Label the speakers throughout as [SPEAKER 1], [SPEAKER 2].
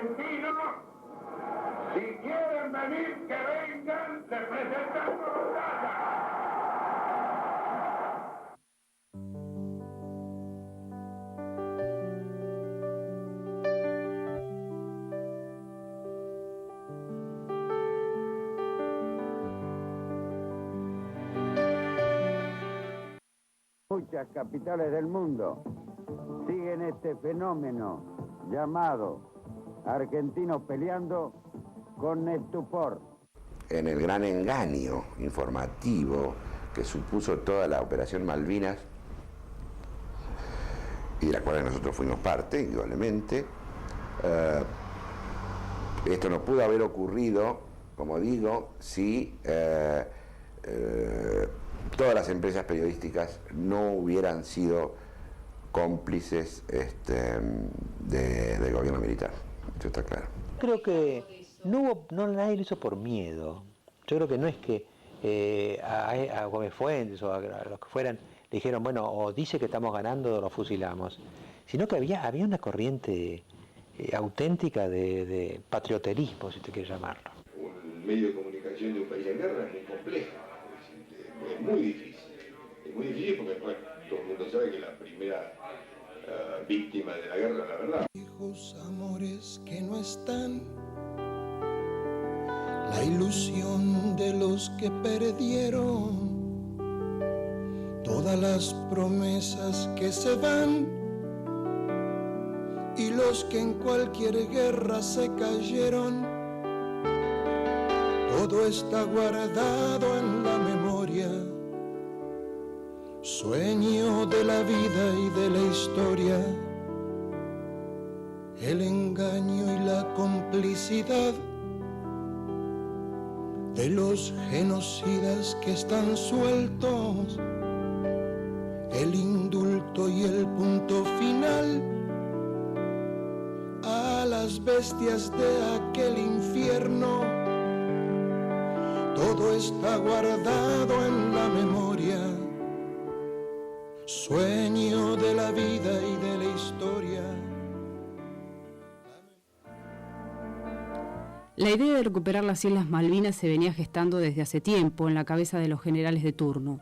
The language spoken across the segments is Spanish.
[SPEAKER 1] argentinos, si quieren venir, que vengan, les presentamos batalla.
[SPEAKER 2] Muchas capitales del mundo siguen este fenómeno llamado argentinos peleando con estupor.
[SPEAKER 3] En el gran engaño informativo que supuso toda la operación Malvinas, y de la cual nosotros fuimos parte, indudablemente, esto no pudo haber ocurrido, como digo, si todas las empresas periodísticas no hubieran sido cómplices del gobierno militar. Eso está claro.
[SPEAKER 4] Creo que nadie lo hizo por miedo. Yo creo que no es que a Gómez Fuentes o a los que fueran le dijeron, bueno, o dice que estamos ganando o lo fusilamos, sino que había una corriente auténtica de patrioterismo, si te quieres llamarlo.
[SPEAKER 5] Un medio de comunicación de un país en guerra es muy complejo, es muy difícil. Es muy difícil porque, bueno, todo el mundo sabe que la primera víctima de la guerra, la verdad.
[SPEAKER 6] Viejos amores que no están, la ilusión de los que perdieron, todas las promesas que se van y los que en cualquier guerra se cayeron. Todo está guardado en la memoria, sueño de la vida y de la historia, el engaño y la complicidad de los genocidas que están sueltos, el indulto y el punto final a las bestias de aquel infierno. Todo está guardado en la memoria, sueño de la vida y de la historia.
[SPEAKER 7] La idea de recuperar las Islas Malvinas se venía gestando desde hace tiempo en la cabeza de los generales de turno.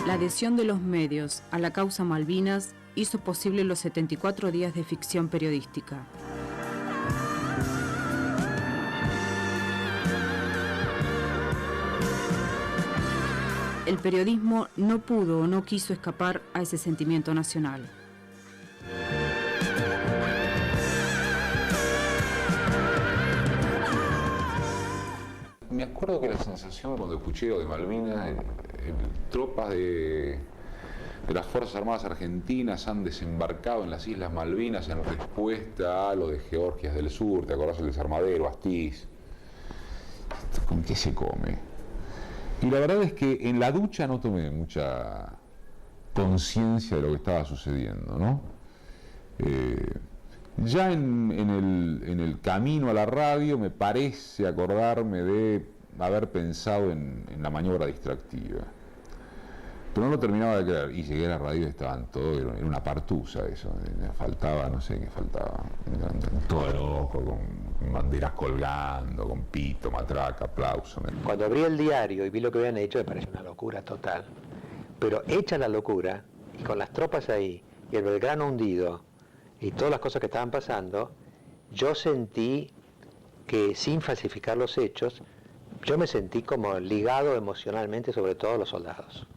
[SPEAKER 7] La adhesión de los medios a la causa Malvinas hizo posible los 74 días de ficción periodística. El periodismo no pudo o no quiso escapar a ese sentimiento nacional.
[SPEAKER 8] Me acuerdo que la sensación cuando escuché lo de Malvinas, tropas de las Fuerzas Armadas Argentinas han desembarcado en las Islas Malvinas en respuesta a lo de Georgias del Sur, ¿te acordás del desarmadero, Astiz? ¿Con qué se come? Y la verdad es que en la ducha no tomé mucha conciencia de lo que estaba sucediendo, ¿no? Ya en el camino a la radio me parece acordarme de haber pensado en la maniobra distractiva. Pero no lo terminaba de creer. Y llegué a la radio y estaban todos, era una partusa eso. Faltaba, no sé qué faltaba. Todo loco, con banderas colgando, con pito, matraca, aplauso.
[SPEAKER 4] Cuando abrí el diario y vi lo que habían hecho, me pareció una locura total. Pero hecha la locura, y con las tropas ahí, y el Belgrano hundido, y todas las cosas que estaban pasando, yo sentí que sin falsificar los hechos, yo me sentí como ligado emocionalmente sobre todo a los soldados.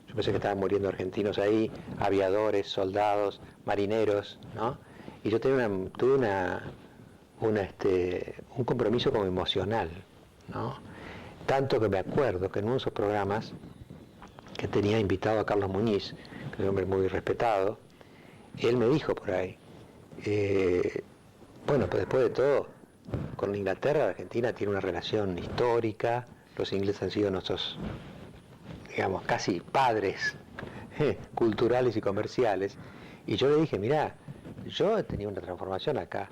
[SPEAKER 4] Yo pensé que estaban muriendo argentinos ahí, aviadores, soldados, marineros, ¿no? Y yo tuve un compromiso como emocional, ¿no? Tanto que me acuerdo que en uno de esos programas, que tenía invitado a Carlos Muñiz, que es un hombre muy respetado, él me dijo por ahí, bueno, pues después de todo, con Inglaterra, la Argentina tiene una relación histórica, los ingleses han sido nuestros, digamos, casi padres culturales y comerciales. Y yo le dije, mirá, yo he tenido una transformación acá.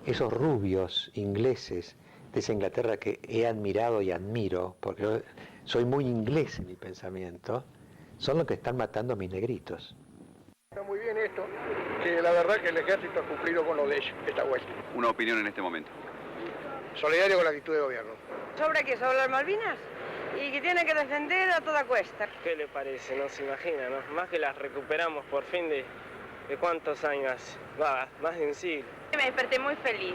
[SPEAKER 4] Esos rubios ingleses de esa Inglaterra que he admirado y admiro, porque yo soy muy inglés en mi pensamiento, son los que están matando a mis negritos.
[SPEAKER 9] Está muy bien esto, que la verdad que el ejército ha cumplido con lo de ellos, esta vuelta.
[SPEAKER 10] Una opinión en este momento.
[SPEAKER 9] Solidario con la actitud de gobierno.
[SPEAKER 11] ¿Sobre qué? ¿Sobre las Malvinas? Y que tiene que defender a toda cuesta.
[SPEAKER 12] ¿Qué le parece? No se imagina, ¿no? Más que las recuperamos por fin de cuántos años hace. Va, más de un siglo.
[SPEAKER 13] Me desperté muy feliz,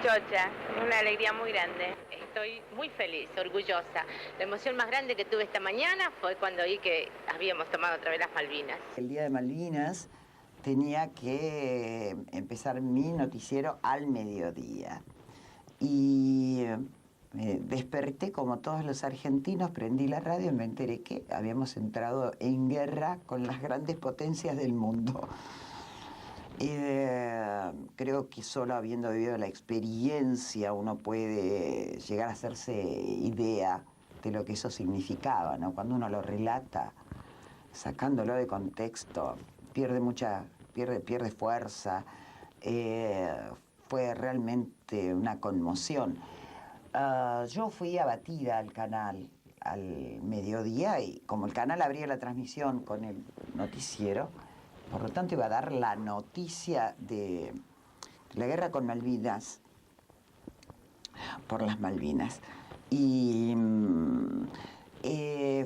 [SPEAKER 13] chocha, una alegría muy grande.
[SPEAKER 14] Estoy muy feliz, orgullosa. La emoción más grande que tuve esta mañana fue cuando oí que habíamos tomado otra vez las Malvinas.
[SPEAKER 15] El día de Malvinas tenía que empezar mi noticiero al mediodía. Y me desperté como todos los argentinos, prendí la radio y me enteré que habíamos entrado en guerra con las grandes potencias del mundo. Creo que solo habiendo vivido la experiencia uno puede llegar a hacerse idea de lo que eso significaba, ¿no? Cuando uno lo relata, sacándolo de contexto, pierde fuerza. Fue realmente una conmoción. Yo fui abatida al canal al mediodía y como el canal abría la transmisión con el noticiero, por lo tanto iba a dar la noticia de la guerra con Malvinas, por las Malvinas. Y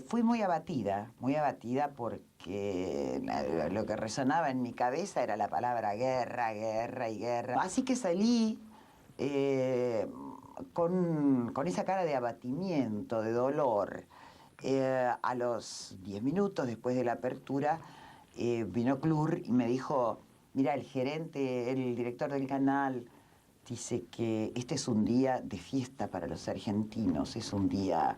[SPEAKER 15] fui muy abatida porque lo que resonaba en mi cabeza era la palabra guerra, guerra y guerra. Así que salí con esa cara de abatimiento, de dolor. A los 10 minutos después de la apertura vino Clur y me dijo, mira, el director del canal dice que este es un día de fiesta para los argentinos, es un día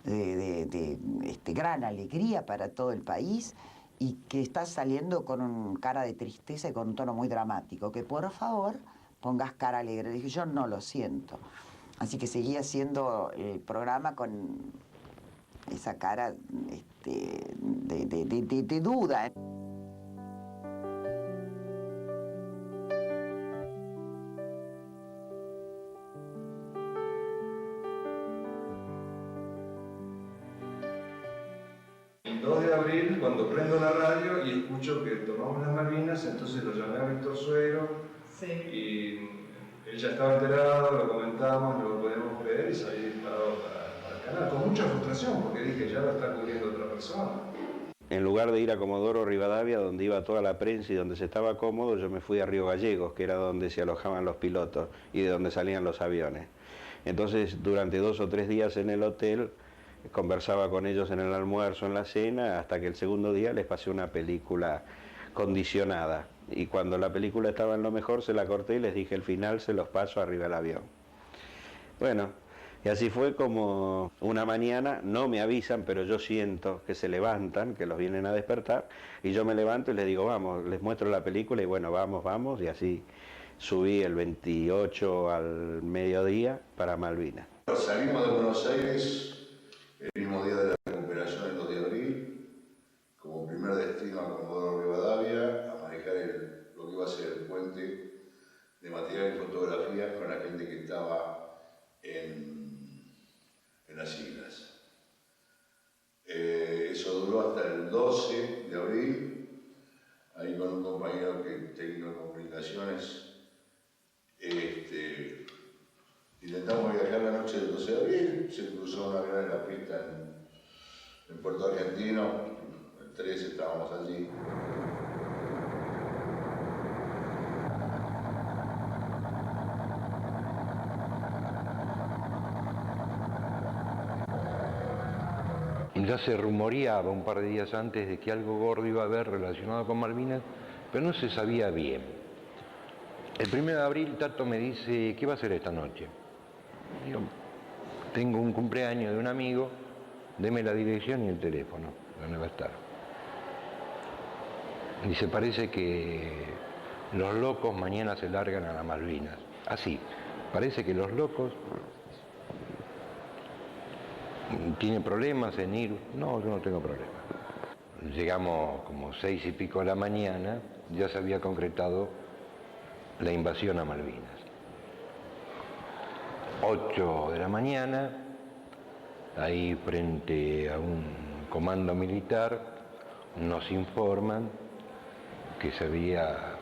[SPEAKER 15] de gran alegría para todo el país y que está saliendo con cara de tristeza y con un tono muy dramático, que por favor pongas cara alegre. Dije, yo no lo siento. Así que seguí haciendo el programa con esa cara de duda.
[SPEAKER 16] El 2 de abril, cuando prendo la radio y escucho que tomamos las Malvinas, entonces lo llamé a Víctor Suero y él ya estaba enterado, lo comentamos, no lo podemos creer y salí disparado para el canal, con mucha frustración, porque dije, ya lo está cubriendo otra persona.
[SPEAKER 2] En lugar de ir a Comodoro Rivadavia, donde iba toda la prensa y donde se estaba cómodo, yo me fui a Río Gallegos, que era donde se alojaban los pilotos y de donde salían los aviones. Entonces, durante 2 o 3 días en el hotel, conversaba con ellos en el almuerzo, en la cena, hasta que el segundo día les pasé una película condicionada. Y cuando la película estaba en lo mejor, se la corté y les dije, el final se los paso arriba del avión. Bueno, y así fue como una mañana, no me avisan, pero yo siento que se levantan, que los vienen a despertar, y yo me levanto y les digo, vamos, les muestro la película, y bueno, vamos, y así subí el 28 al mediodía para Malvinas.
[SPEAKER 5] Salimos de Buenos Aires el mismo día de la recuperación, el 2 de abril, como primer destino a Comodoro Rivadavia, a manejar lo que iba a ser el puente de material y fotografía con la gente que estaba en las islas. Eso duró hasta el 12 de abril, ahí con un compañero técnico de comunicaciones, intentamos viajar la noche del 12 de abril, se cruzó una gran en la pista en Puerto Argentino, el 13 estábamos allí.
[SPEAKER 17] Ya se rumoreaba un par de días antes de que algo gordo iba a haber relacionado con Malvinas, pero no se sabía bien. El 1 de abril Tato me dice, ¿qué va a hacer esta noche? Digo, tengo un cumpleaños de un amigo, deme la dirección y el teléfono, ¿dónde va a estar? Dice, parece que los locos mañana se largan a las Malvinas. Así, parece que los locos tienen problemas en ir. No, yo no tengo problema. llegamos como 6 y pico de la mañana, ya se había concretado la invasión a Malvinas. 8 de la mañana, ahí frente a un comando militar, nos informan que se había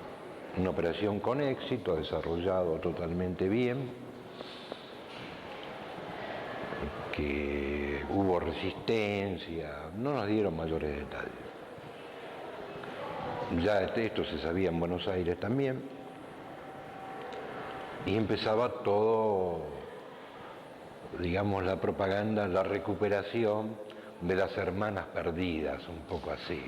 [SPEAKER 17] una operación con éxito, desarrollado totalmente bien, que hubo resistencia, no nos dieron mayores detalles. Ya esto se sabía en Buenos Aires también, y empezaba todo, digamos, la propaganda, la recuperación de las hermanas perdidas, un poco así.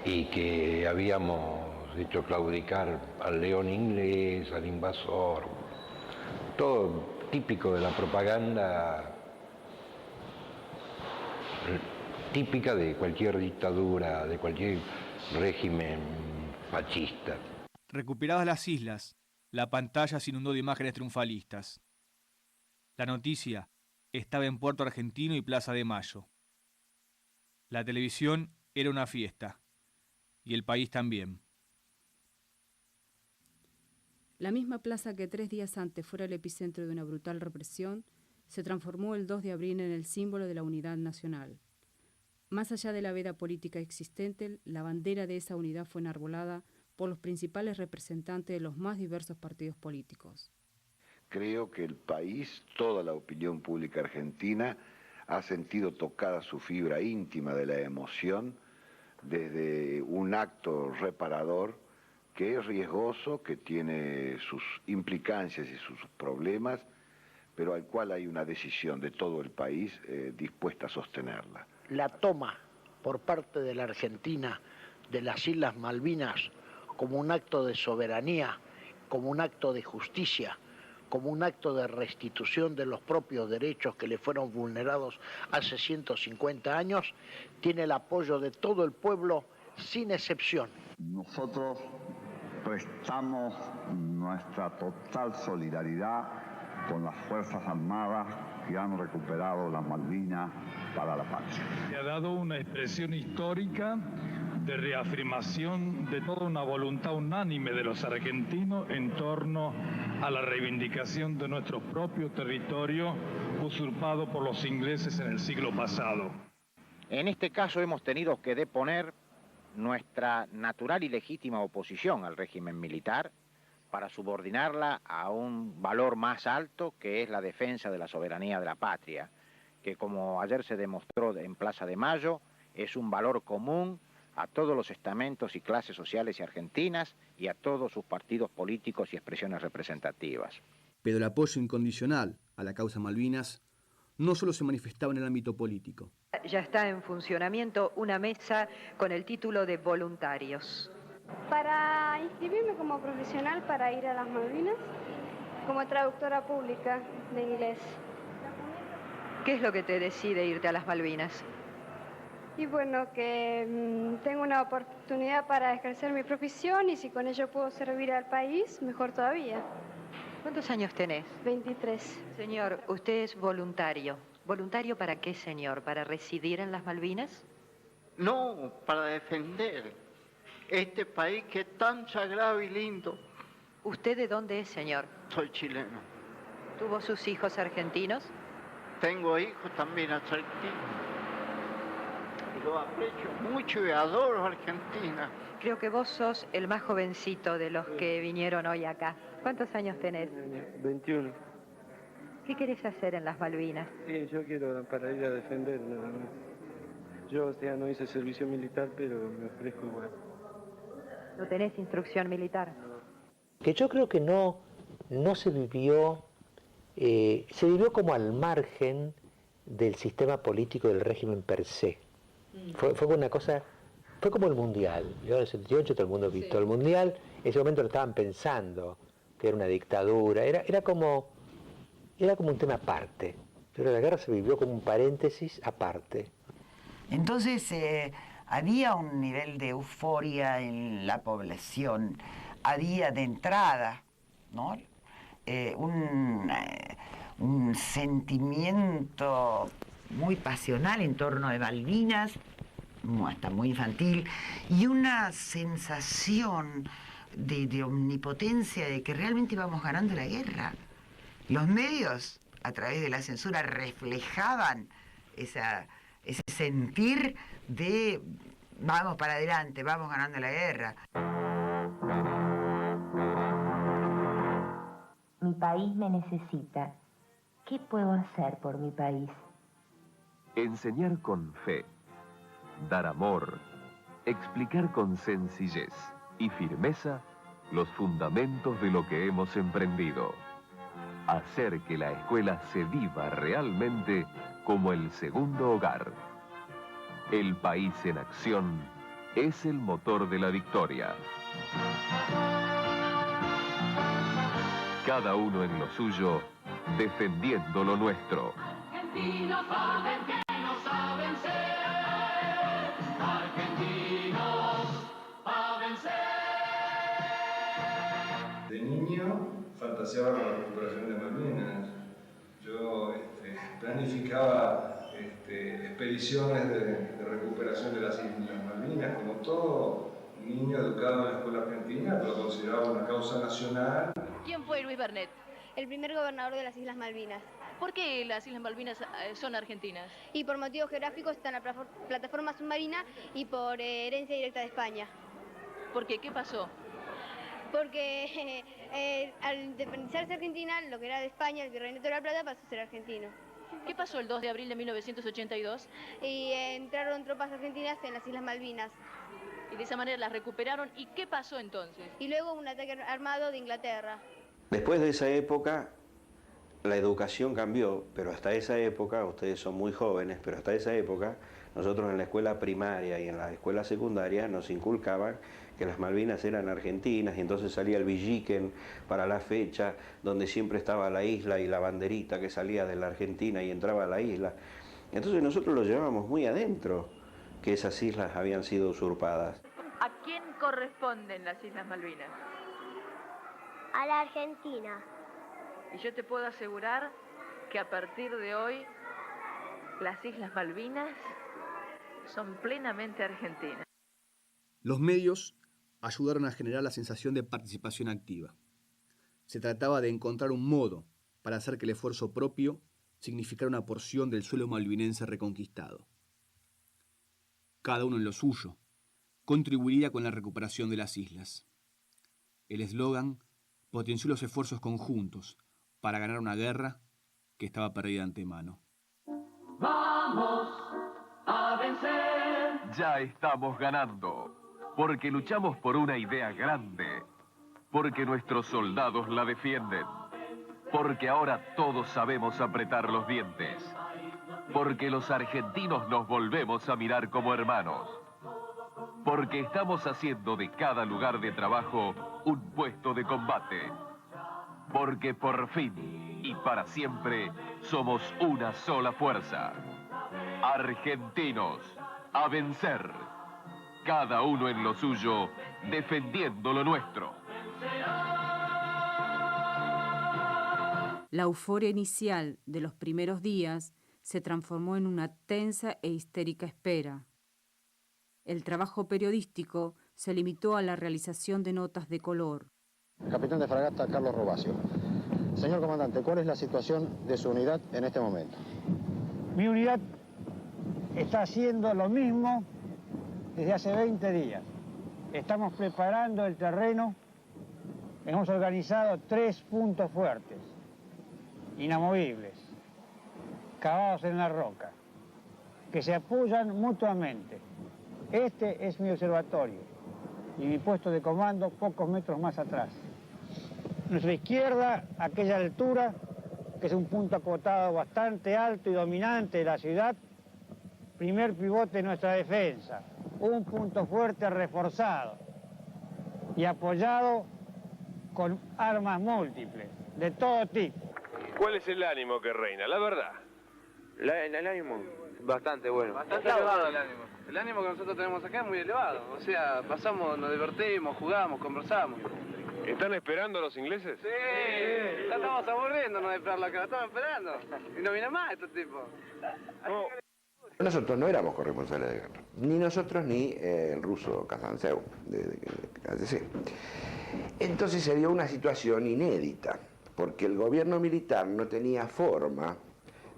[SPEAKER 17] Y que habíamos hecho claudicar al león inglés, al invasor, todo típico de la propaganda típica de cualquier dictadura, de cualquier régimen fascista.
[SPEAKER 10] Recuperadas las islas, la pantalla se inundó de imágenes triunfalistas. La noticia estaba en Puerto Argentino y Plaza de Mayo. La televisión era una fiesta. Y el país también.
[SPEAKER 7] La misma plaza que 3 días antes fuera el epicentro de una brutal represión, se transformó el 2 de abril en el símbolo de la unidad nacional. Más allá de la veda política existente, la bandera de esa unidad fue enarbolada por los principales representantes de los más diversos partidos políticos.
[SPEAKER 18] Creo que el país, toda la opinión pública argentina, ha sentido tocada su fibra íntima de la emoción desde un acto reparador que es riesgoso, que tiene sus implicancias y sus problemas, pero al cual hay una decisión de todo el país dispuesta a sostenerla.
[SPEAKER 19] La toma por parte de la Argentina de las Islas Malvinas como un acto de soberanía, como un acto de justicia, como un acto de restitución de los propios derechos que le fueron vulnerados hace 150 años, tiene el apoyo de todo el pueblo sin excepción.
[SPEAKER 20] Nosotros prestamos nuestra total solidaridad con las Fuerzas Armadas que han recuperado las Malvinas para la patria.
[SPEAKER 21] Se ha dado una expresión histórica de reafirmación de toda una voluntad unánime de los argentinos en torno a la reivindicación de nuestro propio territorio usurpado por los ingleses en el siglo pasado.
[SPEAKER 22] En este caso hemos tenido que deponer nuestra natural y legítima oposición al régimen militar para subordinarla a un valor más alto, que es la defensa de la soberanía de la patria, que como ayer se demostró en Plaza de Mayo, es un valor común a todos los estamentos y clases sociales argentinas y a todos sus partidos políticos y expresiones representativas.
[SPEAKER 23] Pero el apoyo incondicional a la causa Malvinas no solo se manifestaba en el ámbito político.
[SPEAKER 24] Ya está en funcionamiento una mesa con el título de voluntarios.
[SPEAKER 25] Para inscribirme como profesional para ir a las Malvinas, como traductora pública de inglés.
[SPEAKER 24] ¿Qué es lo que te decide irte a las Malvinas?
[SPEAKER 25] Y bueno, que tengo una oportunidad para ejercer mi profesión y si con ello puedo servir al país, mejor todavía.
[SPEAKER 24] ¿Cuántos años tenés?
[SPEAKER 25] 23.
[SPEAKER 24] Señor, usted es voluntario. ¿Voluntario para qué, señor? ¿Para residir en las Malvinas?
[SPEAKER 26] No, para defender este país que es tan sagrado y lindo.
[SPEAKER 24] ¿Usted de dónde es, señor?
[SPEAKER 26] Soy chileno.
[SPEAKER 24] ¿Tuvo sus hijos argentinos?
[SPEAKER 26] Tengo hijos también argentinos. Lo aprecio mucho y adoro a Argentina.
[SPEAKER 24] Creo que vos sos el más jovencito de los que vinieron hoy acá. ¿Cuántos años tenés?
[SPEAKER 27] 21.
[SPEAKER 24] ¿Qué querés hacer en las Malvinas?
[SPEAKER 27] Sí, yo quiero para ir a defender nada más. Yo, no hice servicio militar, pero me ofrezco igual.
[SPEAKER 24] ¿No tenés instrucción militar?
[SPEAKER 4] Que yo creo que no se vivió como al margen del sistema político del régimen per se. Fue una cosa, fue como el Mundial. Yo en el 78 todo el mundo visto el Mundial, en ese momento lo estaban pensando, que era una dictadura, era como un tema aparte. Pero la guerra se vivió como un paréntesis aparte.
[SPEAKER 15] Entonces había un nivel de euforia en la población, había de entrada, ¿no? un sentimiento muy pasional en torno de Malvinas, hasta muy infantil, y una sensación de omnipotencia, de que realmente íbamos ganando la guerra. Los medios, a través de la censura, reflejaban ese sentir de vamos para adelante, vamos ganando la guerra.
[SPEAKER 1] Mi país me necesita. ¿Qué puedo hacer por mi país?
[SPEAKER 3] Enseñar con fe, dar amor, explicar con sencillez y firmeza los fundamentos de lo que hemos emprendido. Hacer que la escuela se viva realmente como el segundo hogar. El país en acción es el motor de la victoria. Cada uno en lo suyo, defendiendo lo nuestro.
[SPEAKER 6] Argentinos a vencer, argentinos a vencer.
[SPEAKER 16] De niño fantaseaba con la recuperación de Malvinas. Yo planificaba expediciones de recuperación de las Islas Malvinas, como todo niño educado en la escuela argentina, lo consideraba una causa nacional.
[SPEAKER 8] ¿Quién fue Luis Bernet?
[SPEAKER 25] El primer gobernador de las Islas Malvinas.
[SPEAKER 8] ¿Por qué las Islas Malvinas son argentinas?
[SPEAKER 25] Y por motivos geográficos está en la plataforma submarina y por herencia directa de España.
[SPEAKER 8] ¿Por qué? ¿Qué pasó?
[SPEAKER 25] Porque al independizarse Argentina, lo que era de España, el Virreinato de la Plata, pasó a ser argentino.
[SPEAKER 8] ¿Qué pasó el 2 de abril de 1982?
[SPEAKER 25] Y entraron tropas argentinas en las Islas Malvinas.
[SPEAKER 8] Y de esa manera las recuperaron. ¿Y qué pasó entonces?
[SPEAKER 25] Y luego un ataque armado de Inglaterra.
[SPEAKER 2] Después de esa época, la educación cambió, pero hasta esa época, ustedes son muy jóvenes, pero hasta esa época, nosotros en la escuela primaria y en la escuela secundaria nos inculcaban que las Malvinas eran argentinas, y entonces salía el villiquen para la fecha, donde siempre estaba la isla y la banderita que salía de la Argentina y entraba a la isla. Entonces nosotros lo llevábamos muy adentro, que esas islas habían sido usurpadas.
[SPEAKER 8] ¿A quién corresponden las Islas Malvinas?
[SPEAKER 25] A la Argentina.
[SPEAKER 8] Y yo te puedo asegurar que a partir de hoy las Islas Malvinas son plenamente argentinas.
[SPEAKER 23] Los medios ayudaron a generar la sensación de participación activa. Se trataba de encontrar un modo para hacer que el esfuerzo propio significara una porción del suelo malvinense reconquistado. Cada uno en lo suyo contribuiría con la recuperación de las islas. El eslogan potenció los esfuerzos conjuntos para ganar una guerra que estaba perdida de antemano.
[SPEAKER 6] Vamos a vencer.
[SPEAKER 3] Ya estamos ganando, porque luchamos por una idea grande, porque nuestros soldados la defienden, porque ahora todos sabemos apretar los dientes, porque los argentinos nos volvemos a mirar como hermanos, porque estamos haciendo de cada lugar de trabajo un puesto de combate, porque por fin y para siempre somos una sola fuerza. Argentinos, a vencer. Cada uno en lo suyo, defendiendo lo nuestro.
[SPEAKER 7] La euforia inicial de los primeros días se transformó en una tensa e histérica espera. El trabajo periodístico se limitó a la realización de notas de color.
[SPEAKER 9] Capitán de fragata Carlos Robacio. Señor comandante, ¿cuál es la situación de su unidad en este momento?
[SPEAKER 11] Mi unidad está haciendo lo mismo desde hace 20 días. Estamos preparando el terreno. Hemos organizado 3 puntos fuertes, inamovibles, cavados en la roca, que se apoyan mutuamente. Este es mi observatorio y mi puesto de comando pocos metros más atrás. A nuestra izquierda, aquella altura, que es un punto acotado bastante alto y dominante de la ciudad, primer pivote de nuestra defensa, un punto fuerte reforzado y apoyado con armas múltiples, de todo tipo.
[SPEAKER 12] ¿Cuál es el ánimo que reina? La verdad.
[SPEAKER 28] El ánimo, bastante bueno.
[SPEAKER 29] Bastante elevado el ánimo. El ánimo que nosotros tenemos acá es muy elevado. O sea, pasamos, nos divertimos, jugamos, conversamos.
[SPEAKER 12] ¿Están esperando a los ingleses?
[SPEAKER 26] Sí, ya estamos aburriéndonos de esperarlo acá, lo estamos esperando. Y no viene más estos tipos.
[SPEAKER 5] Nosotros no éramos corresponsales de guerra, ni nosotros ni el ruso Kazantsev, de ATC. Entonces se dio una situación inédita, porque el gobierno militar no tenía forma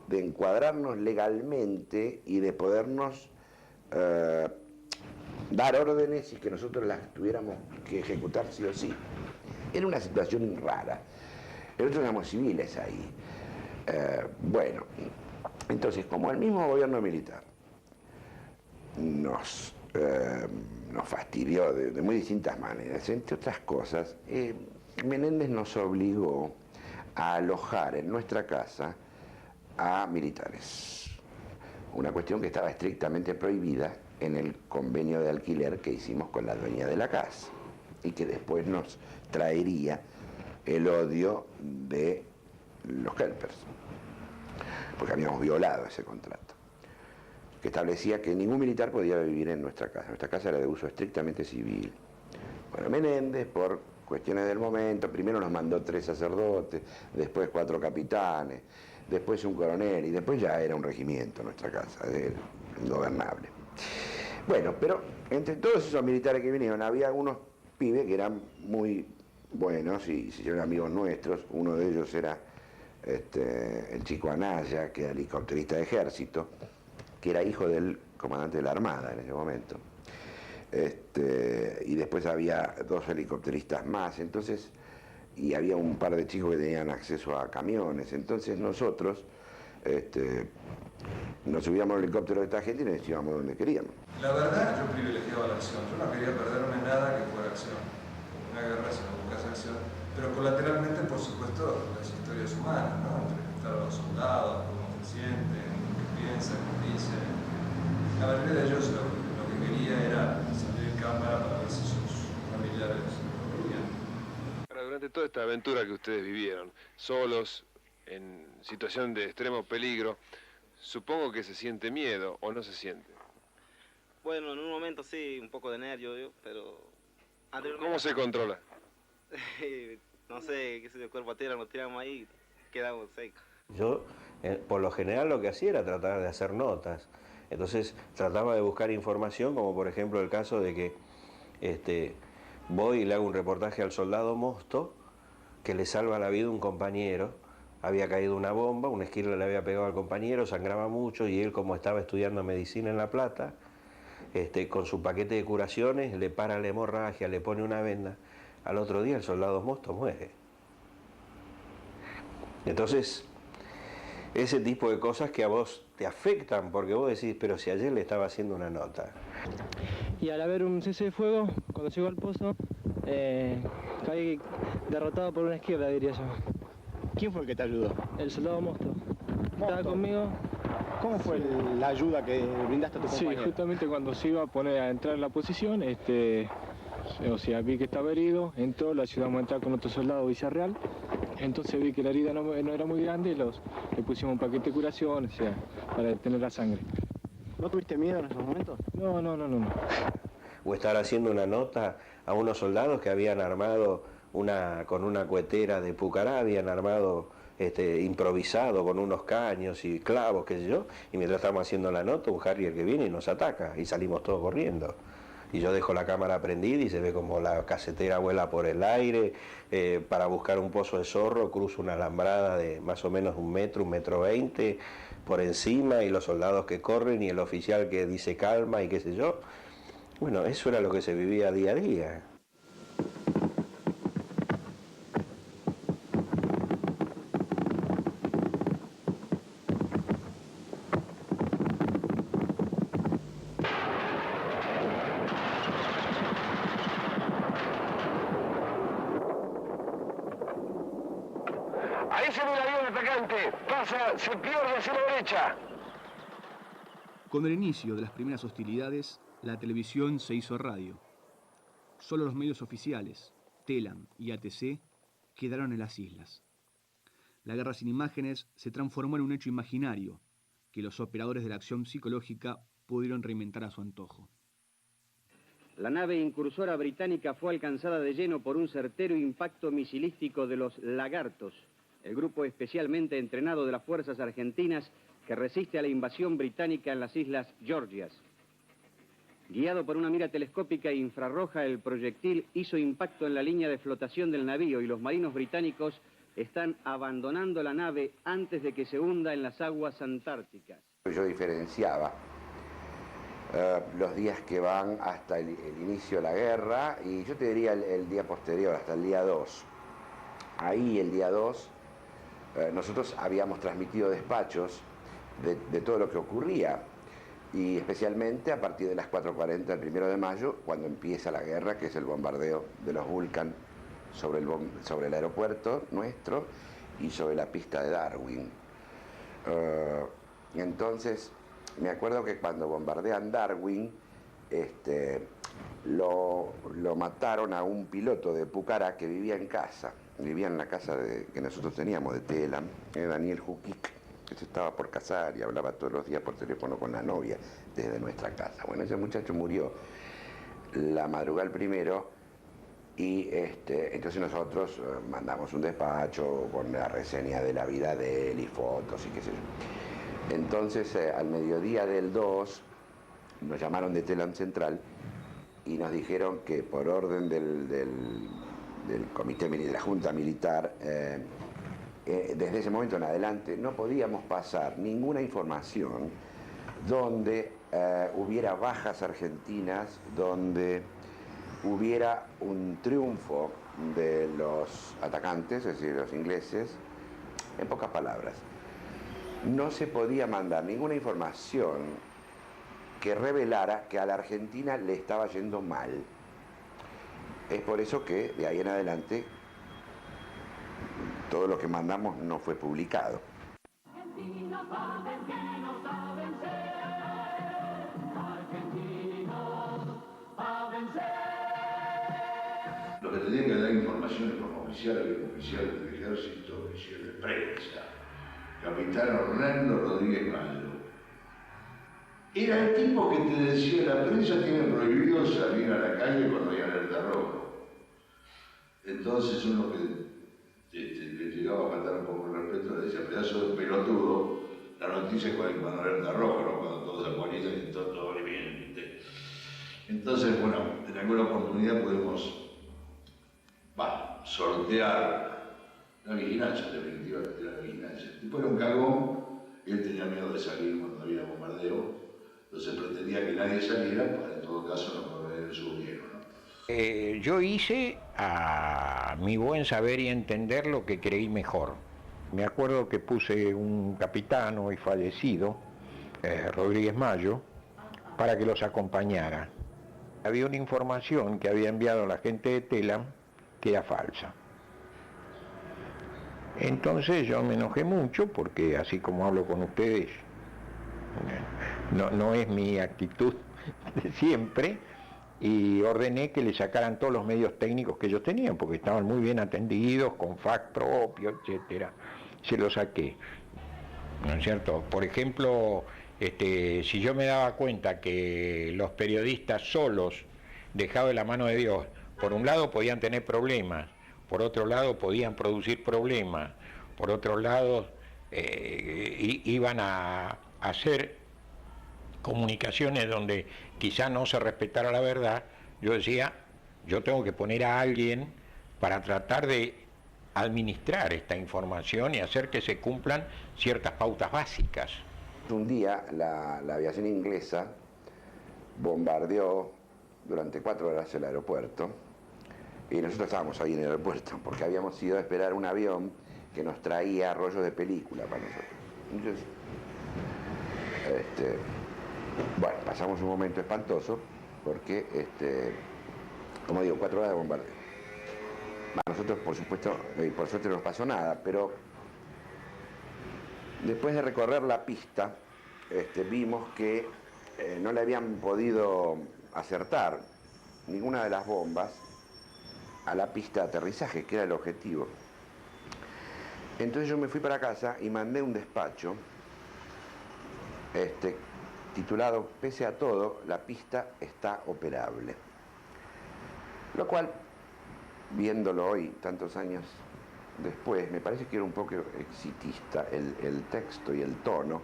[SPEAKER 5] de encuadrarnos legalmente y de podernos dar órdenes y que nosotros las tuviéramos que ejecutar sí o sí. Era una situación rara. Nosotros éramos civiles ahí. Bueno, entonces, como el mismo gobierno militar nos fastidió de muy distintas maneras, entre otras cosas, Menéndez nos obligó a alojar en nuestra casa a militares. Una cuestión que estaba estrictamente prohibida en el convenio de alquiler que hicimos con la dueña de la casa y que después nos traería el odio de los helpers, porque habíamos violado ese contrato, que establecía que ningún militar podía vivir en nuestra casa. Nuestra casa era de uso estrictamente civil. Bueno, Menéndez, por cuestiones del momento, primero nos mandó 3 sacerdotes, después 4 capitanes, después un coronel, y después ya era un regimiento nuestra casa, era ingobernable. Bueno, pero entre todos esos militares que vinieron, había algunos pibes que eran muy buenos y se hicieron amigos nuestros. Uno de ellos era el chico Anaya, que era helicópterista de ejército, que era hijo del comandante de la Armada en ese momento. Y después había 2 helicópteristas más, entonces, y había un par de chicos que tenían acceso a camiones. Entonces nosotros nos subíamos al helicóptero de esta gente y nos íbamos donde queríamos.
[SPEAKER 16] La verdad, yo privilegiaba la acción. Yo no quería perderme nada que fuera acción. Una guerra si no buscas acción. Pero colateralmente, por supuesto, las historias humanas, ¿no? Entrevistar a los soldados, cómo se sienten, qué piensan, qué dicen. La mayoría de ellos lo que quería era salir en cámara para ver si sus familiares lo veían.
[SPEAKER 12] Ahora, durante toda esta aventura que ustedes vivieron, solos, en situación de extremo peligro, supongo que se siente miedo, ¿o no se siente?
[SPEAKER 10] Bueno, en un momento sí, un poco de nervio, pero...
[SPEAKER 12] ¿Cómo se controla?
[SPEAKER 10] No sé, qué sé yo, cuerpo a tierra, nos tiramos ahí, quedamos secos.
[SPEAKER 2] Yo, por lo general, lo que hacía era tratar de hacer notas. Entonces, trataba de buscar información, como por ejemplo el caso de que voy y le hago un reportaje al soldado Mosto, que le salva la vida a un compañero. Había caído una bomba, una esquirla le había pegado al compañero, sangraba mucho, y él, como estaba estudiando medicina en La Plata, con su paquete de curaciones, le para la hemorragia, le pone una venda. Al otro día el soldado Mosto muere. Entonces, ese tipo de cosas que a vos te afectan, porque vos decís, pero si ayer le estaba haciendo una nota.
[SPEAKER 27] Y al haber un cese de fuego, cuando llegó al pozo, caí derrotado por una izquierda, diría yo.
[SPEAKER 23] ¿Quién fue el que te ayudó?
[SPEAKER 27] El soldado Mosto. Estaba conmigo.
[SPEAKER 23] ¿Cómo fue la ayuda que brindaste a tu compañero?
[SPEAKER 27] Sí, justamente cuando se iba a entrar en la posición, o sea, vi que estaba herido, entró, lo ayudamos a entrar con otro soldado Villarreal, entonces vi que la herida no era muy grande y le pusimos un paquete de curación, o sea, para detener la sangre.
[SPEAKER 23] ¿No tuviste miedo en esos momentos?
[SPEAKER 27] No.
[SPEAKER 2] O estar haciendo una nota a unos soldados que habían armado con una cuetera de Pucará, habían armado improvisado con unos caños y clavos, qué sé yo, y mientras estamos haciendo la nota, un Harrier que viene y nos ataca, y salimos todos corriendo. Y yo dejo la cámara prendida y se ve como la casetera vuela por el aire. Para buscar un pozo de zorro cruzo una alambrada de más o menos 1 metro, 1,20 m por encima, y los soldados que corren y el oficial que dice calma y qué sé yo. Bueno, eso era lo que se vivía día a día.
[SPEAKER 12] Ahí se ve el avión atacante, pasa, se pierde hacia la derecha.
[SPEAKER 23] Con el inicio de las primeras hostilidades, la televisión se hizo radio. Solo los medios oficiales, TELAM y ATC, quedaron en las islas. La guerra sin imágenes se transformó en un hecho imaginario que los operadores de la acción psicológica pudieron reinventar a su antojo.
[SPEAKER 13] La nave incursora británica fue alcanzada de lleno por un certero impacto misilístico de los Lagartos, el grupo especialmente entrenado de las fuerzas argentinas que resiste a la invasión británica en las islas Georgias. Guiado por una mira telescópica e infrarroja, el proyectil hizo impacto en la línea de flotación del navío y los marinos británicos están abandonando la nave antes de que se hunda en las aguas antárticas.
[SPEAKER 5] Yo diferenciaba los días que van hasta el inicio de la guerra y yo te diría el día posterior, hasta el día 2. Ahí, el día 2, nosotros habíamos transmitido despachos de todo lo que ocurría, y especialmente a partir de las 4:40 del 1 de mayo, cuando empieza la guerra, que es el bombardeo de los Vulcan sobre el aeropuerto nuestro y sobre la pista de Darwin. Entonces, me acuerdo que cuando bombardean Darwin, lo mataron a un piloto de Pucará que vivía en casa, vivía en la casa que nosotros teníamos de Telam, Daniel Jukic, que se estaba por casar y hablaba todos los días por teléfono con la novia desde nuestra casa. Bueno, ese muchacho murió la madrugada del 1 y entonces nosotros mandamos un despacho con la reseña de la vida de él y fotos y qué sé yo. Entonces, al mediodía del 2, nos llamaron de Telam Central y nos dijeron que por orden del comité de la Junta Militar, desde ese momento en adelante no podíamos pasar ninguna información donde hubiera bajas argentinas, donde hubiera un triunfo de los atacantes, es decir, los ingleses. En pocas palabras, no se podía mandar ninguna información que revelara que a la Argentina le estaba yendo mal. Es por eso que de ahí en adelante todo lo que mandamos no fue publicado.
[SPEAKER 6] Argentinos saben que no saben ser. Argentinos saben ser.
[SPEAKER 14] Lo que tenían que dar informaciones como oficiales del ejército, oficiales de prensa, capitán Orlando Rodríguez Mayo. Era el tipo que te decía, la prensa tiene prohibido salir a la calle cuando hay alerta roja. Entonces uno que le llegaba a faltar un poco el respeto le decía, pedazo de pelotudo, la noticia es cuando alerta roja, ¿no? Cuando todos se acualizan y todo le bien. Entonces, bueno, en alguna oportunidad pudimos sortear la vigilancia, definitivamente la vigilancia. Después era un cagón, él tenía miedo de salir cuando había bombardeo, entonces pretendía que nadie saliera para en todo caso no correr el subieron, ¿no?
[SPEAKER 17] Yo hice a mi buen saber y entender lo que creí mejor. Me acuerdo que puse un capitán hoy fallecido, Rodríguez Mayo, para que los acompañara. Había una información que había enviado la gente de Telam que era falsa. Entonces yo me enojé mucho porque así como hablo con ustedes, no es mi actitud de siempre, y ordené que le sacaran todos los medios técnicos que ellos tenían, porque estaban muy bien atendidos, con fax propio, etcétera. Se los saqué, ¿no es cierto? Por ejemplo, si yo me daba cuenta que los periodistas solos, dejados de la mano de Dios, por un lado podían tener problemas, por otro lado podían producir problemas, por otro lado iban a hacer comunicaciones donde quizá no se respetara la verdad, yo decía, yo tengo que poner a alguien para tratar de administrar esta información y hacer que se cumplan ciertas pautas básicas.
[SPEAKER 5] Un día la aviación inglesa bombardeó durante 4 horas el aeropuerto y nosotros estábamos ahí en el aeropuerto porque habíamos ido a esperar un avión que nos traía rollos de película para nosotros. Entonces, bueno, pasamos un momento espantoso porque, como digo, 4 horas de bombardeo. A nosotros, por supuesto, por suerte no nos pasó nada, pero después de recorrer la pista, vimos que no le habían podido acertar ninguna de las bombas a la pista de aterrizaje, que era el objetivo. Entonces yo me fui para casa y mandé un despacho titulado, pese a todo, la pista está operable. Lo cual, viéndolo hoy, tantos años después, me parece que era un poco exitista el texto y el tono.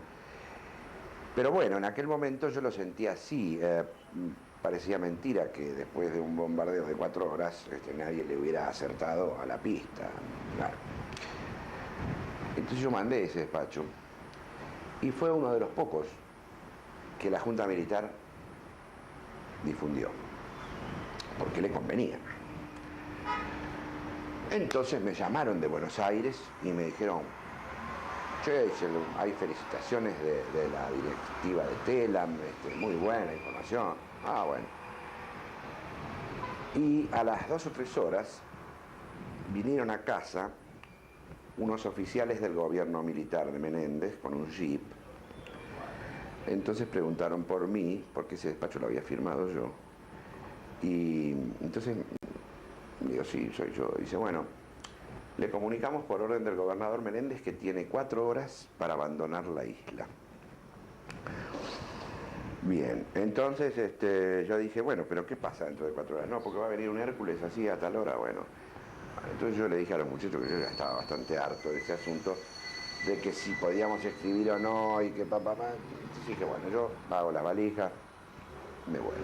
[SPEAKER 5] Pero bueno, en aquel momento yo lo sentía así. Parecía mentira que después de un bombardeo de 4 horas nadie le hubiera acertado a la pista. Claro. Entonces yo mandé ese despacho y fue uno de los pocos que la Junta Militar difundió, porque le convenía. Entonces me llamaron de Buenos Aires y me dijeron: che, hay felicitaciones de la directiva de TELAM, muy buena información. Ah, bueno. Y a las 2 o 3 horas vinieron a casa unos oficiales del gobierno militar de Menéndez con un jeep. Entonces preguntaron por mí, porque ese despacho lo había firmado yo. Y entonces digo: sí, soy yo. Dice: bueno, le comunicamos por orden del gobernador Menéndez que tiene 4 horas para abandonar la isla. Bien, entonces yo dije: bueno, pero ¿qué pasa dentro de 4 horas? No, porque va a venir un Hércules así a tal hora. Bueno, entonces yo le dije a los muchachos que yo ya estaba bastante harto de ese asunto, de que si podíamos escribir o no, y que papá. Entonces dije: bueno, yo hago las valijas, me vuelvo.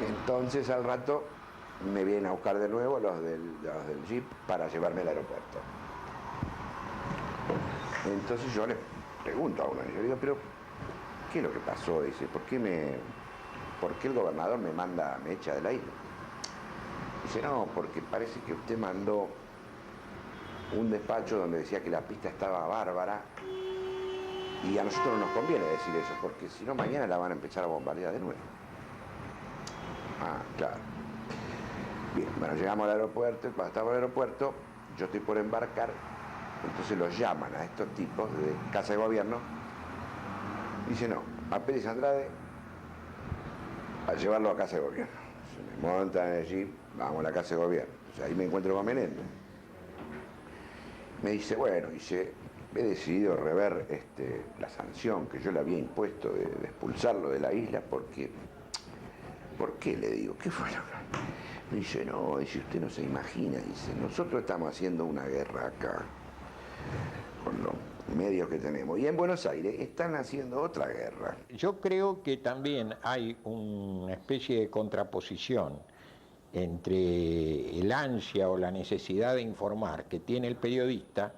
[SPEAKER 5] Entonces al rato me vienen a buscar de nuevo los del jeep para llevarme al aeropuerto. Entonces yo le pregunto a uno, yo digo: pero ¿qué es lo que pasó? Dice: ¿por qué el gobernador me echa de la isla? Dice: no, porque parece que usted mandó un despacho donde decía que la pista estaba bárbara y a nosotros no nos conviene decir eso, porque si no mañana la van a empezar a bombardear de nuevo. Ah, claro. Bien, bueno, llegamos al aeropuerto, cuando estamos en el aeropuerto, yo estoy por embarcar, entonces los llaman a estos tipos de Casa de Gobierno. Dice: no, a Pérez Andrade a llevarlo a Casa de Gobierno. Se me montan allí, vamos a la Casa de Gobierno. Entonces ahí me encuentro con Menéndez. Me dice: bueno, dice, he decidido rever la sanción que yo le había impuesto de expulsarlo de la isla porque... ¿Por qué? Le digo: ¿qué fue lo que...? Me dice: no, dice, usted no se imagina, dice, nosotros estamos haciendo una guerra acá con los medios que tenemos, y en Buenos Aires están haciendo otra guerra.
[SPEAKER 17] Yo creo que también hay una especie de contraposición entre el ansia o la necesidad de informar que tiene el periodista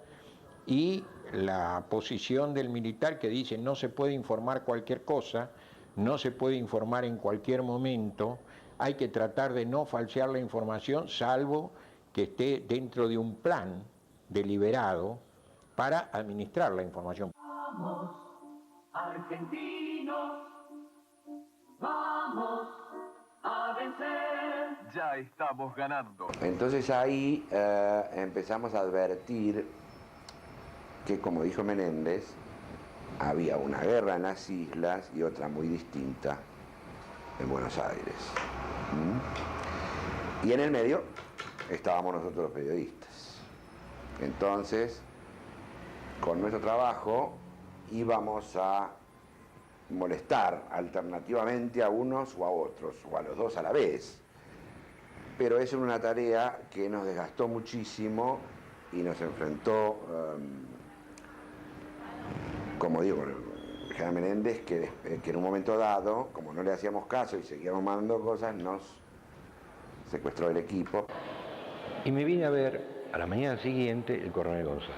[SPEAKER 17] y la posición del militar, que dice: no se puede informar cualquier cosa, no se puede informar en cualquier momento, hay que tratar de no falsear la información, salvo que esté dentro de un plan deliberado para administrar la información.
[SPEAKER 6] Vamos, argentinos, vamos a vencer.
[SPEAKER 3] Ya estamos ganando.
[SPEAKER 5] Entonces ahí empezamos a advertir que, como dijo Menéndez, había una guerra en las islas y otra muy distinta en Buenos Aires. Y en el medio estábamos nosotros los periodistas. Entonces, con nuestro trabajo íbamos a molestar alternativamente a unos o a otros, o a los dos a la vez. Pero eso era una tarea que nos desgastó muchísimo y nos enfrentó, como digo, el general Menéndez, que en un momento dado, como no le hacíamos caso y seguíamos mandando cosas, nos secuestró el equipo.
[SPEAKER 17] Y me vine a ver a la mañana siguiente el coronel González.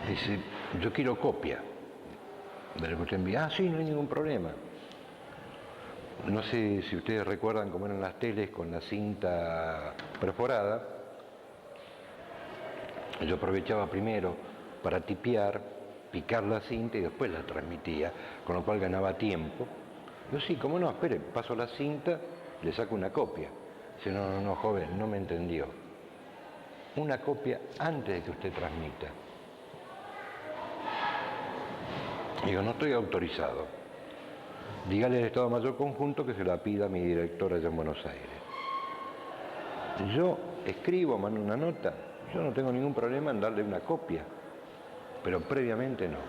[SPEAKER 17] Dice: yo quiero copia de lo que usted envía. Ah, sí, no hay ningún problema. No sé si ustedes recuerdan cómo eran las teles con la cinta perforada. Yo aprovechaba primero para tipear, picar la cinta y después la transmitía, con lo cual ganaba tiempo. Yo: sí, cómo no, espere, paso la cinta, le saco una copia. Dice: no, joven, no me entendió. Una copia antes de que usted transmita. Digo: no estoy autorizado. Dígale al Estado Mayor Conjunto que se la pida a mi director allá en Buenos Aires. Yo escribo, mando una nota, yo no tengo ningún problema en darle una copia, pero previamente no.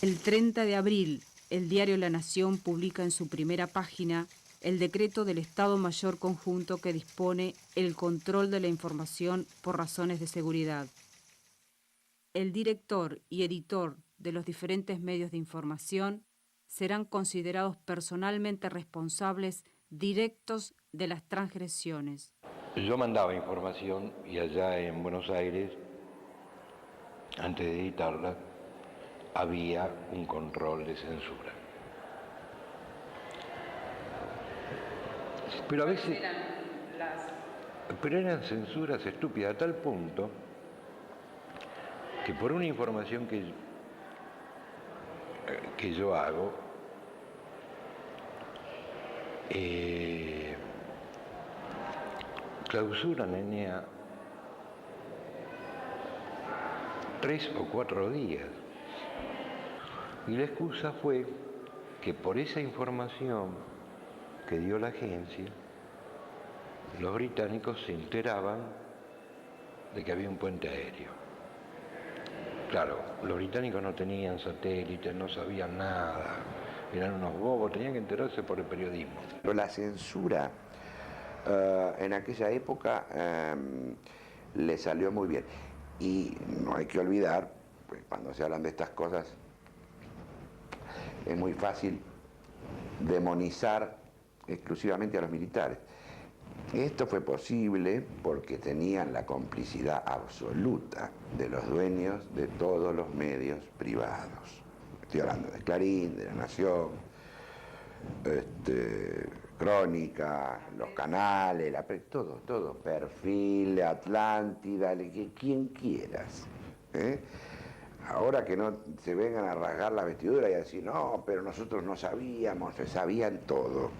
[SPEAKER 7] El 30 de abril, el diario La Nación publica en su primera página el decreto del Estado Mayor Conjunto que dispone el control de la información por razones de seguridad. El director y editor de los diferentes medios de información serán considerados personalmente responsables directos de las transgresiones.
[SPEAKER 17] Yo mandaba información y allá en Buenos Aires, antes de editarla, había un control de censura. Pero a veces... Pero eran censuras estúpidas a tal punto que por una información que yo hago, clausuran ENEA 3 o 4 días. Y la excusa fue que por esa información que dio la agencia, los británicos se enteraban de que había un puente aéreo. Claro, los británicos no tenían satélites, no sabían nada, eran unos bobos, tenían que enterarse por el periodismo.
[SPEAKER 5] Pero la censura en aquella época le salió muy bien. Y no hay que olvidar, pues, cuando se hablan de estas cosas, es muy fácil demonizar exclusivamente a los militares. Esto fue posible porque tenían la complicidad absoluta de los dueños de todos los medios privados. Estoy hablando de Clarín, de La Nación, Crónica, los canales, todo, Perfil, Atlántida, quien quieras. Ahora que no se vengan a rasgar la vestidura y a decir, no, pero nosotros no sabíamos, se sabían todo.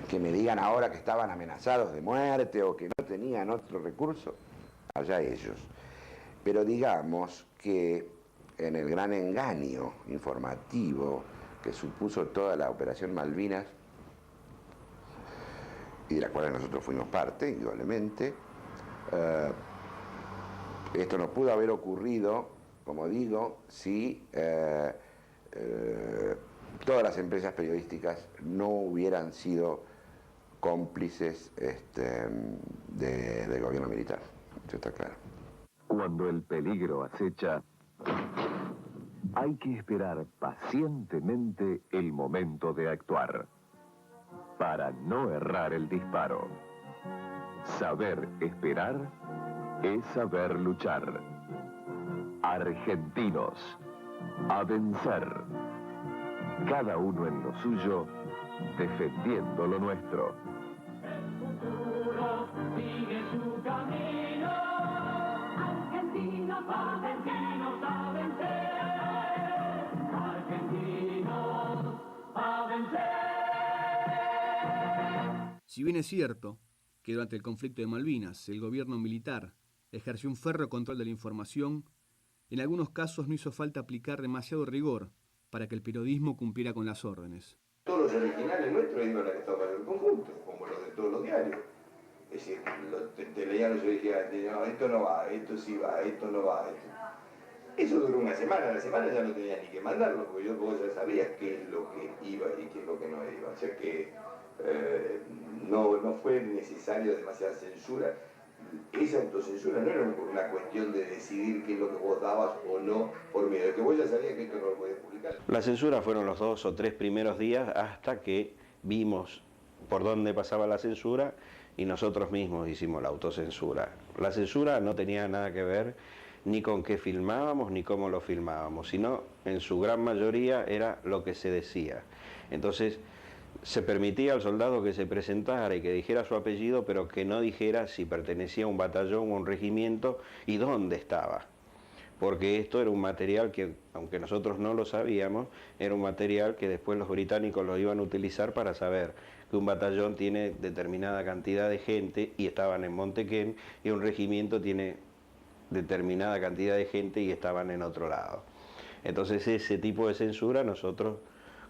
[SPEAKER 5] Que me digan ahora que estaban amenazados de muerte o que no tenían otro recurso, allá ellos. Pero digamos que en el gran engaño informativo que supuso toda la Operación Malvinas, y de la cual nosotros fuimos parte, indudablemente, esto no pudo haber ocurrido, como digo, si todas las empresas periodísticas no hubieran sido cómplices del gobierno militar. Eso está claro.
[SPEAKER 3] Cuando el peligro acecha, hay que esperar pacientemente el momento de actuar, para no errar el disparo. Saber esperar es saber luchar. Argentinos, a vencer. Cada uno en lo suyo, defendiendo lo nuestro.
[SPEAKER 6] Sigue su camino, argentinos a vencer, argentinos a vencer.
[SPEAKER 23] Si bien es cierto que durante el conflicto de Malvinas el gobierno militar ejerció un férreo control de la información, en algunos casos no hizo falta aplicar demasiado rigor para que el periodismo cumpliera con las órdenes.
[SPEAKER 4] Todos los originales nuestros iban al Estado Mayor Conjunto, como los de todos los diarios. Es decir, te leían yo decía, no, esto no va, esto sí va, esto no va. Eso duró una semana, la semana ya no tenía ni que mandarlo, porque vos ya sabías qué es lo que iba y qué es lo que no iba. O sea que no fue necesario demasiada censura. Esa autocensura no era por una cuestión de decidir qué es lo que vos dabas o no, por miedo de que vos ya sabías que esto no lo podías publicar.
[SPEAKER 2] La censura fueron los 2 o 3 primeros días hasta que vimos por dónde pasaba la censura y nosotros mismos hicimos la autocensura. La censura no tenía nada que ver ni con qué filmábamos ni cómo lo filmábamos, sino en su gran mayoría era lo que se decía. Entonces se permitía al soldado que se presentara y que dijera su apellido, pero que no dijera si pertenecía a un batallón o a un regimiento y dónde estaba. Porque esto era un material que, aunque nosotros no lo sabíamos, era un material que después los británicos lo iban a utilizar para saber que un batallón tiene determinada cantidad de gente y estaban en Montequén, y un regimiento tiene determinada cantidad de gente y estaban en otro lado. Entonces ese tipo de censura nosotros,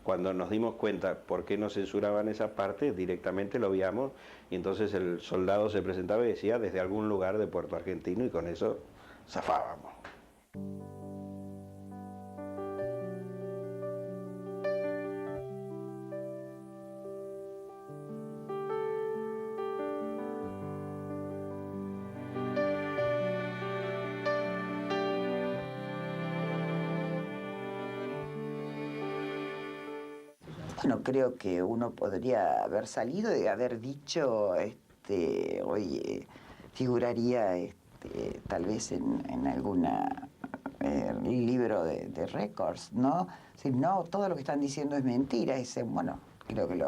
[SPEAKER 2] cuando nos dimos cuenta por qué nos censuraban esa parte, directamente lo obviamos y entonces el soldado se presentaba y decía desde algún lugar de Puerto Argentino y con eso zafábamos.
[SPEAKER 1] Bueno, creo que uno podría haber salido y haber dicho, oye, figuraría tal vez en alguna libro de récords, ¿no? Si no, todo lo que están diciendo es mentira. Bueno, creo que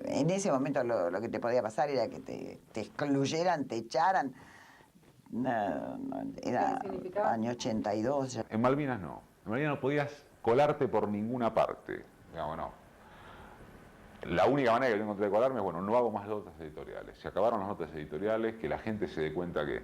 [SPEAKER 1] en ese momento lo que te podía pasar era que te excluyeran, te echaran. Era año 82. Ya.
[SPEAKER 15] En Malvinas no. En Malvinas no podías colarte por ninguna parte. Digamos, no. La única manera que yo encontré de colarme es, bueno, no hago más notas editoriales. Se acabaron las notas editoriales, que la gente se dé cuenta que...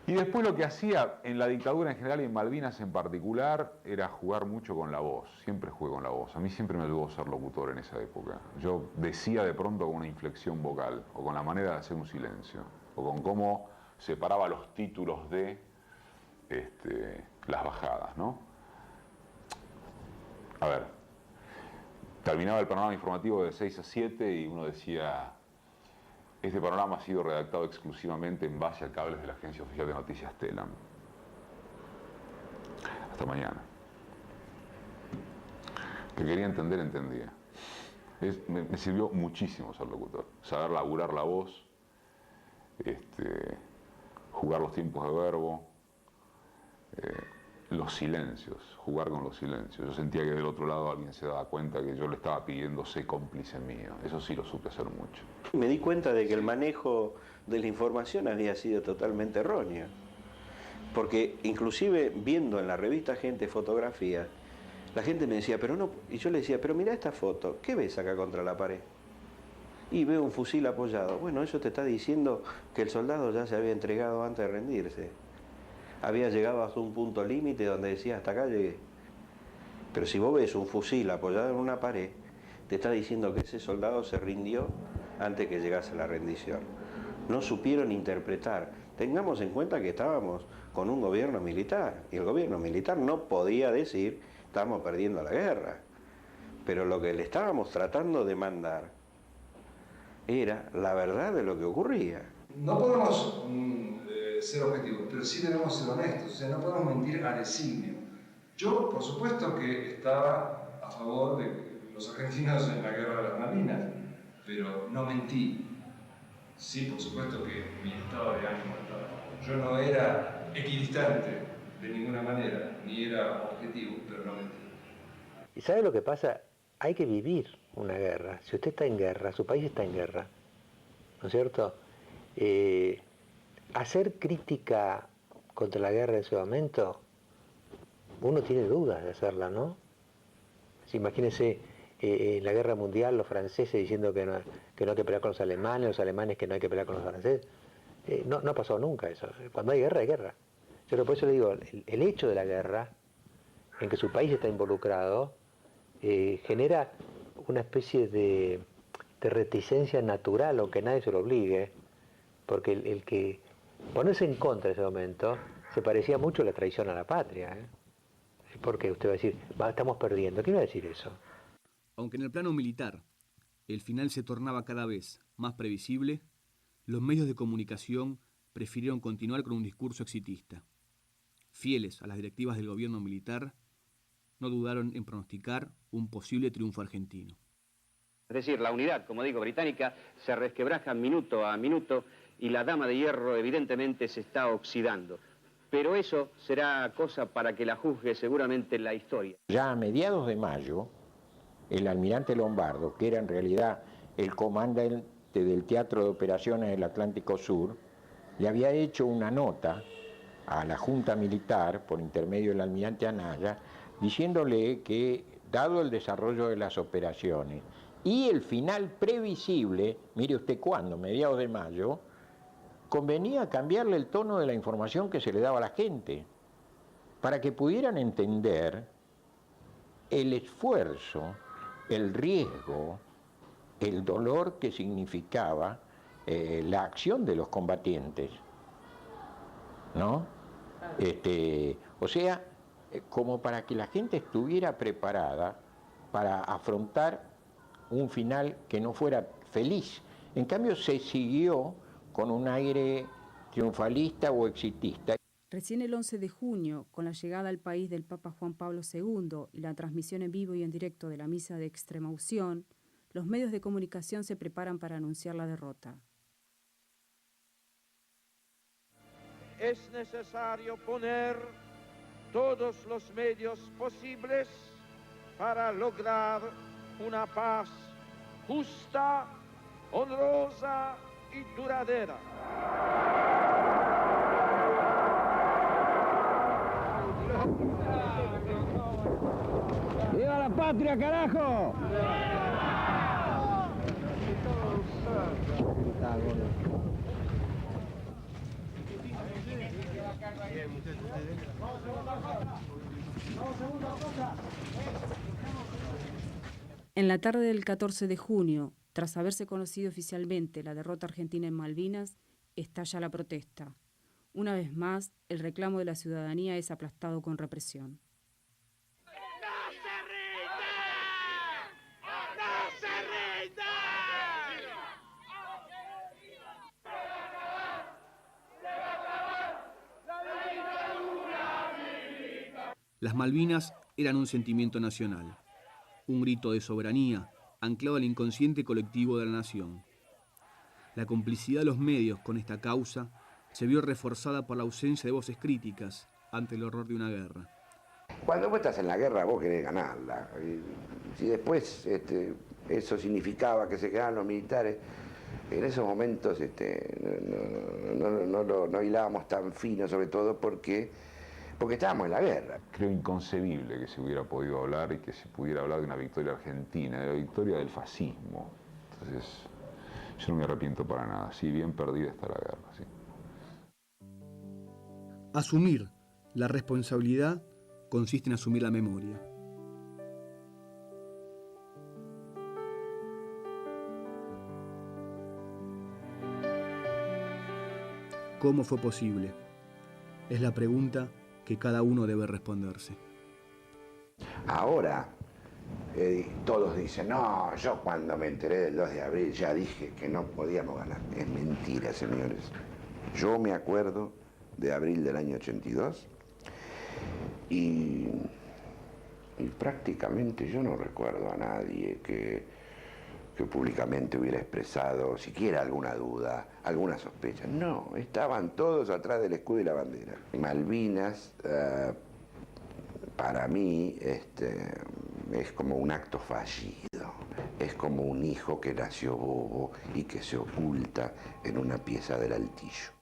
[SPEAKER 15] Y después lo que hacía en la dictadura en general y en Malvinas en particular era jugar mucho con la voz. Siempre jugué con la voz. A mí siempre me ayudó a ser locutor en esa época. Yo decía de pronto con una inflexión vocal, o con la manera de hacer un silencio, o con cómo separaba los títulos de las bajadas, ¿no? A ver, terminaba el panorama informativo de 6 a 7 y uno decía... Este panorama ha sido redactado exclusivamente en base a cables de la Agencia Oficial de Noticias Telam. Hasta mañana. Que quería entender, entendía. Me sirvió muchísimo ser locutor. Saber laburar la voz, jugar los tiempos de verbo, los silencios, jugar con los silencios. Yo sentía que del otro lado alguien se daba cuenta que yo le estaba pidiendo ser cómplice mío. Eso sí lo supe hacer mucho.
[SPEAKER 2] Me di cuenta de que el manejo de la información había sido totalmente erróneo. Porque inclusive viendo en la revista Gente Fotografía, la gente me decía, pero no, y yo le decía, pero mira esta foto, ¿qué ves acá contra la pared? Y veo un fusil apoyado. Bueno, eso te está diciendo que el soldado ya se había entregado antes de rendirse. Había llegado hasta un punto límite donde decía, hasta acá llegué. Pero si vos ves un fusil apoyado en una pared, te está diciendo que ese soldado se rindió antes que llegase la rendición. No supieron interpretar. Tengamos en cuenta que estábamos con un gobierno militar, y el gobierno militar no podía decir, estamos perdiendo la guerra. Pero lo que le estábamos tratando de mandar era la verdad de lo que ocurría.
[SPEAKER 16] No podemos ser objetivos, pero sí debemos ser honestos, o sea, no podemos mentir a designio. Yo, por supuesto que estaba a favor de los argentinos en la guerra de las Malvinas, pero no mentí. Sí, por supuesto que mi estado de ánimo estaba. Yo no era equidistante de ninguna manera, ni era objetivo, pero no mentí.
[SPEAKER 17] ¿Y sabe lo que pasa? Hay que vivir una guerra. Si usted está en guerra, su país está en guerra, ¿no es cierto? Hacer crítica contra la guerra en ese momento, uno tiene dudas de hacerla, ¿no? Imagínense en la guerra mundial los franceses diciendo que no hay que pelear con los alemanes que no hay que pelear con los franceses. No ha pasado nunca eso. Cuando hay guerra, hay guerra. Pero por eso le digo, el hecho de la guerra, en que su país está involucrado, genera una especie de reticencia natural, aunque nadie se lo obligue, porque el que ponerse en contra en ese momento se parecía mucho a la traición a la patria. Porque usted va a decir, estamos perdiendo. ¿Quién va a decir eso?
[SPEAKER 23] Aunque en el plano militar el final se tornaba cada vez más previsible, los medios de comunicación prefirieron continuar con un discurso exitista. Fieles a las directivas del gobierno militar, no dudaron en pronosticar un posible triunfo argentino.
[SPEAKER 13] Es decir, la unidad, como digo, británica se resquebraja minuto a minuto y la dama de hierro evidentemente se está oxidando. Pero eso será cosa para que la juzgue seguramente la historia.
[SPEAKER 17] Ya a mediados de mayo, el almirante Lombardo, que era en realidad el comandante del Teatro de Operaciones del Atlántico Sur, le había hecho una nota a la Junta Militar, por intermedio del almirante Anaya, diciéndole que, dado el desarrollo de las operaciones y el final previsible, mire usted cuándo, mediados de mayo, convenía cambiarle el tono de la información que se le daba a la gente, para que pudieran entender el esfuerzo, el riesgo, el dolor que significaba la acción de los combatientes, ¿no? O sea, como para que la gente estuviera preparada para afrontar un final que no fuera feliz. En cambio, se siguió con un aire triunfalista o exitista.
[SPEAKER 7] Recién el 11 de junio, con la llegada al país del Papa Juan Pablo II y la transmisión en vivo y en directo de la misa de Extremaunción, los medios de comunicación se preparan para anunciar la derrota.
[SPEAKER 8] Es necesario poner todos los medios posibles para lograr una paz justa, honrosa y duradera.
[SPEAKER 11] ¡Viva la patria, carajo!
[SPEAKER 7] En la tarde del 14 de junio, tras haberse conocido oficialmente la derrota argentina en Malvinas, estalla la protesta. Una vez más, el reclamo de la ciudadanía es aplastado con represión.
[SPEAKER 23] Las Malvinas eran un sentimiento nacional, un grito de soberanía anclado al inconsciente colectivo de la nación. La complicidad de los medios con esta causa se vio reforzada por la ausencia de voces críticas ante el horror de una guerra.
[SPEAKER 5] Cuando vos estás en la guerra, vos querés ganarla. Si después eso significaba que se quedaban los militares, en esos momentos no hilábamos tan fino, sobre todo porque estábamos en la guerra.
[SPEAKER 15] Creo inconcebible que se hubiera podido hablar y que se pudiera hablar de una victoria argentina, de la victoria del fascismo. Entonces, yo no me arrepiento para nada. Sí, bien perdida está la guerra, sí.
[SPEAKER 23] Asumir la responsabilidad consiste en asumir la memoria. ¿Cómo fue posible? Es la pregunta que cada uno debe responderse.
[SPEAKER 5] Ahora, todos dicen, no, yo cuando me enteré del 2 de abril ya dije que no podíamos ganar. Es mentira, señores. Yo me acuerdo de abril del año 82 y prácticamente yo no recuerdo a nadie que públicamente hubiera expresado siquiera alguna duda, alguna sospecha. No, estaban todos atrás del escudo y la bandera. Malvinas, para mí, es como un acto fallido. Es como un hijo que nació bobo y que se oculta en una pieza del altillo.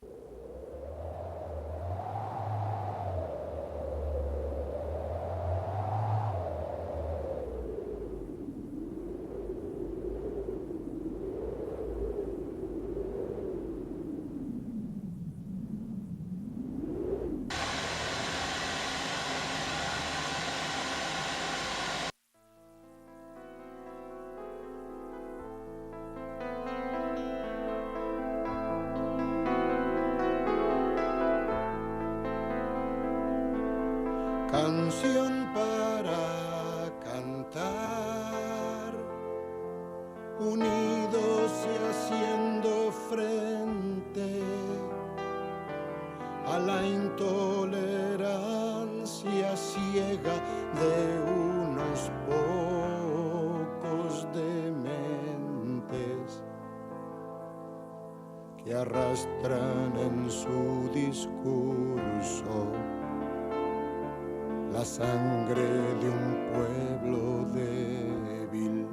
[SPEAKER 18] Canción para cantar, unidos y haciendo frente a la intolerancia ciega de unos pocos dementes que arrastran en su discurso la sangre de un pueblo débil.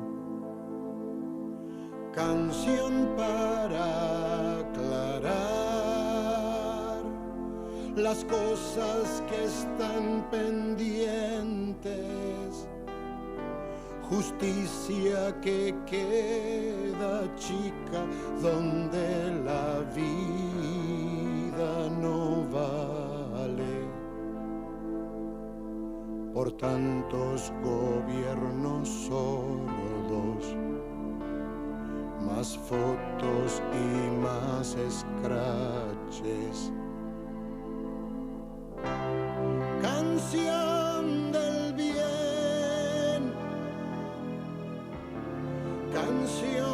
[SPEAKER 18] Canción para aclarar las cosas que están pendientes, justicia que queda chica donde la vida no vale. Por tantos gobiernos sordos, más fotos y más escraches. Canción del bien, canción